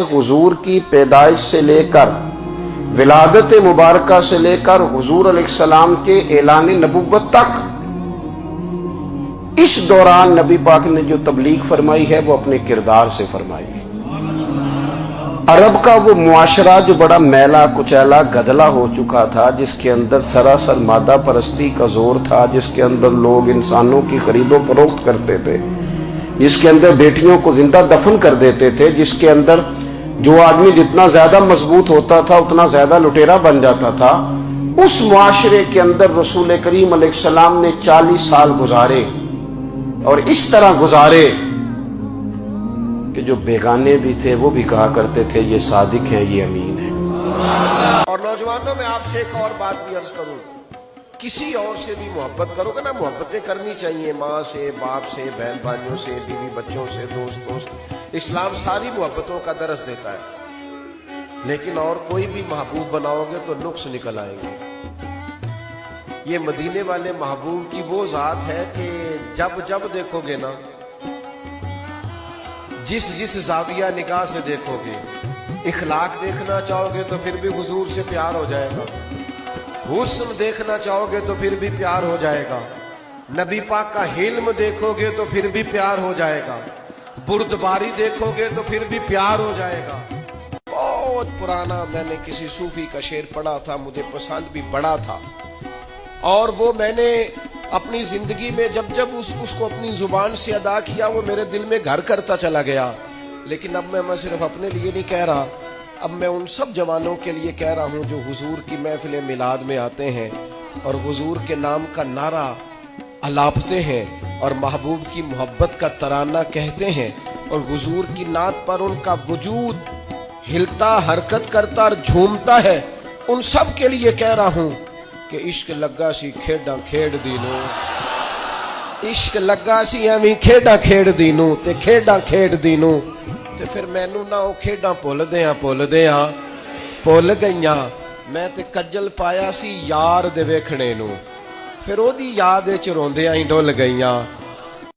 हुजूर की पैदाइश से लेकर विलादत मुबारका से लेकर हुजूर अलैहिस्सलाम के ऐलान नबुव्वत तक इस दौरान नबी पाक ने जो तबलीग फरमाई है वो अपने किरदार से फरमाई है। अरब का वो मुआशरा जो बड़ा मैला कुचैला गदला हो चुका था, जिसके अंदर सरासर मादा परस्ती का जोर था, जिसके अंदर लोग इंसानों की खरीदो फरोख्त करते थे, जिसके अंदर बेटियों को जिंदा दफन कर देते थे, जिसके अंदर जो आदमी जितना ज्यादा मजबूत होता था उतना ज्यादा लुटेरा बन जाता था, उस मुआशरे के अंदर रसूल करीम अलैहिस्सलाम ने 40 साल गुजारे और इस तरह गुजारे कि जो बेगाने भी थे वो भी कहा करते थे ये सादिक हैं, ये अमीन है। और नौजवानों में आपसे एक और बात भी अर्ज करूं, किसी और से भी मोहब्बत करोगे ना, मोहब्बतें करनी चाहिए, माँ से, बाप से, बहन भाइयों से, बीवी बच्चों से, दोस्तों से। इस्लाम सारी मोहब्बतों का दरस देता है, लेकिन और कोई भी महबूब बनाओगे तो नुक्स निकल आएंगे। ये मदीने वाले महबूब की वो जात है कि जब जब देखोगे ना, जिस जिस जाविया निगाह से देखोगे, इखलाक देखना चाहोगे तो फिर भी हुजूर से प्यार हो जाएगा, हुस्न देखना चाहोगे तो फिर भी प्यार हो जाएगा, नबी पाक का हिल्म देखोगे तो फिर भी प्यार हो जाएगा, बुर्दबारी देखोगे तो फिर भी प्यार हो जाएगा। बहुत पुराना मैंने किसी सूफी का शेर पढ़ा था, मुझे पसंद भी बड़ा था, और वो मैंने अपनी जिंदगी में जब जब उसको अपनी जुबान से अदा किया वो मेरे दिल में घर करता चला गया। लेकिन अब मैं सिर्फ अपने लिए नहीं कह रहा, अब मैं उन सब जवानों के लिए कह रहा हूँ जो हुजूर की महफिल मिलाद में आते हैं और हुजूर के नाम का नारा अलापते हैं और महबूब की मोहब्बत का तराना कहते हैं और हुजूर की नात पर उनका वजूद हिलता, हरकत करता और झूमता है। उन सब के लिए कह रहा हूँ कि इश्क लगा सी खेडा खेड दीनू, इश्क लगा सी एवं खेडा खेड दीनू ते खेडा खेड दीनू ते फिर मैनू ना वो खेडा भुल गईयां। मैं ते कज्जल पाया सी यार दे वेखणे नू, फिर ओदी याद विच रोंदियां ही डुल गईयां।